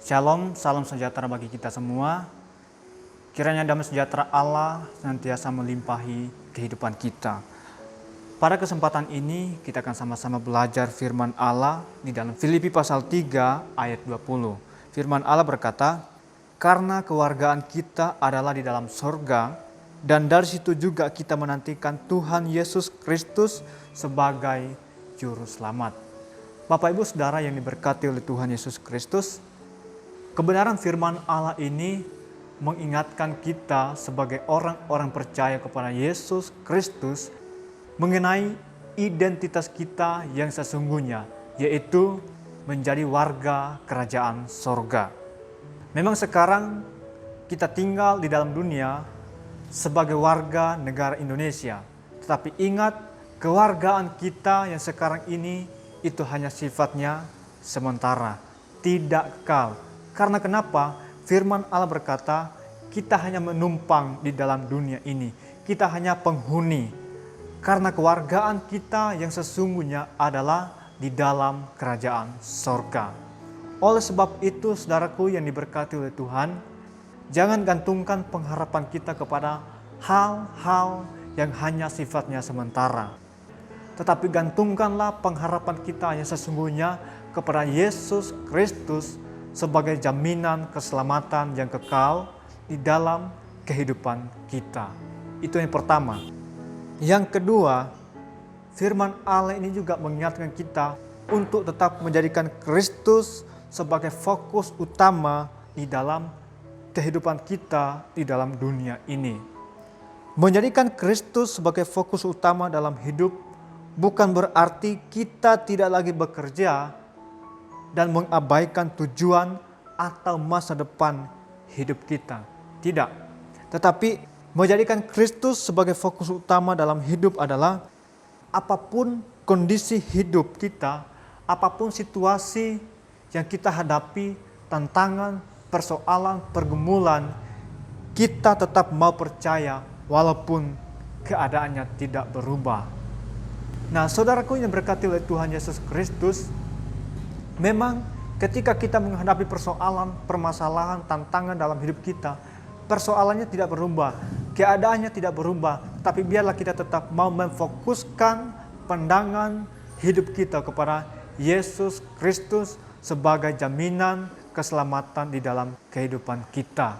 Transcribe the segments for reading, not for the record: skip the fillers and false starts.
Shalom, salam sejahtera bagi kita semua. Kiranya damai sejahtera Allah senantiasa melimpahi kehidupan kita. Pada kesempatan ini kita akan sama-sama belajar firman Allah di dalam Filipi pasal 3 ayat 20. Firman Allah berkata, "Karena kewargaan kita adalah di dalam sorga, dan dari situ juga kita menantikan Tuhan Yesus Kristus sebagai Juru Selamat." Bapak Ibu Saudara yang diberkati oleh Tuhan Yesus Kristus, kebenaran firman Allah ini mengingatkan kita sebagai orang-orang percaya kepada Yesus Kristus mengenai identitas kita yang sesungguhnya, yaitu menjadi warga kerajaan sorga. Memang sekarang kita tinggal di dalam dunia sebagai warga negara Indonesia, tetapi ingat, kewargaan kita yang sekarang ini itu hanya sifatnya sementara, tidak kekal. Karena kenapa? Firman Allah berkata, kita hanya menumpang di dalam dunia ini. Kita hanya penghuni. Karena kewargaan kita yang sesungguhnya adalah di dalam kerajaan sorga. Oleh sebab itu, saudaraku yang diberkati oleh Tuhan, jangan gantungkan pengharapan kita kepada hal-hal yang hanya sifatnya sementara. Tetapi gantungkanlah pengharapan kita yang sesungguhnya kepada Yesus Kristus sebagai jaminan keselamatan yang kekal di dalam kehidupan kita. Itu yang pertama. Yang kedua, firman Allah ini juga mengingatkan kita untuk tetap menjadikan Kristus sebagai fokus utama di dalam kehidupan kita di dalam dunia ini. Menjadikan Kristus sebagai fokus utama dalam hidup bukan berarti kita tidak lagi bekerja dan mengabaikan tujuan atau masa depan hidup kita. Tidak. Tetapi menjadikan Kristus sebagai fokus utama dalam hidup adalah apapun kondisi hidup kita, apapun situasi yang kita hadapi, tantangan, persoalan, pergumulan, kita tetap mau percaya walaupun keadaannya tidak berubah. Nah, saudaraku yang berkati oleh Tuhan Yesus Kristus, memang ketika kita menghadapi persoalan, permasalahan, tantangan dalam hidup kita, persoalannya tidak berubah, keadaannya tidak berubah, tapi biarlah kita tetap mau memfokuskan pandangan hidup kita kepada Yesus Kristus sebagai jaminan keselamatan di dalam kehidupan kita.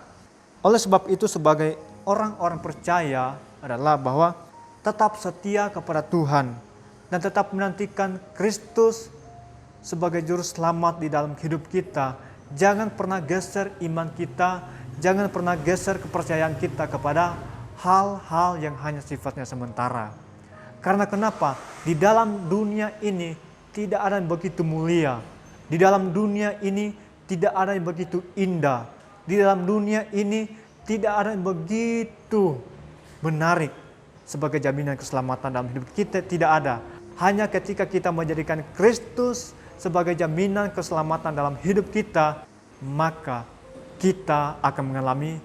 Oleh sebab itu, sebagai orang-orang percaya adalah bahwa tetap setia kepada Tuhan dan tetap menantikan Kristus sebagai juru selamat di dalam hidup kita. Jangan pernah geser iman kita, jangan pernah geser kepercayaan kita kepada hal-hal yang hanya sifatnya sementara. Karena kenapa? Di dalam dunia ini tidak ada yang begitu mulia. Di dalam dunia ini tidak ada yang begitu indah. Di dalam dunia ini tidak ada yang begitu menarik sebagai jaminan keselamatan dalam hidup kita, tidak ada. Hanya ketika kita menjadikan Kristus sebagai jaminan keselamatan dalam hidup kita, maka kita akan mengalami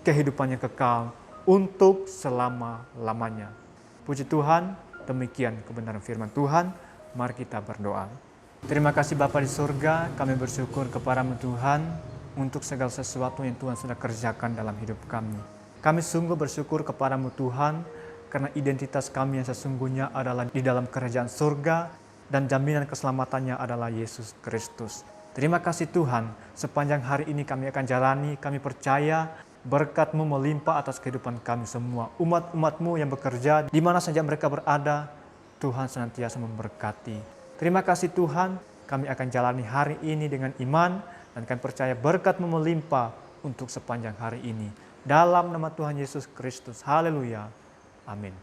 kehidupan yang kekal untuk selama-lamanya. Puji Tuhan, demikian kebenaran firman Tuhan. Mari kita berdoa. Terima kasih Bapa di surga, kami bersyukur kepadamu Tuhan untuk segala sesuatu yang Tuhan sudah kerjakan dalam hidup kami. Kami sungguh bersyukur kepadamu Tuhan, karena identitas kami yang sesungguhnya adalah di dalam kerajaan surga dan jaminan keselamatannya adalah Yesus Kristus. Terima kasih Tuhan, sepanjang hari ini kami akan jalani, kami percaya berkat-Mu melimpah atas kehidupan kami semua. Umat-umat-Mu yang bekerja di mana saja mereka berada, Tuhan senantiasa memberkati. Terima kasih Tuhan, kami akan jalani hari ini dengan iman dan kami percaya berkat-Mu melimpah untuk sepanjang hari ini. Dalam nama Tuhan Yesus Kristus, haleluya. Amin.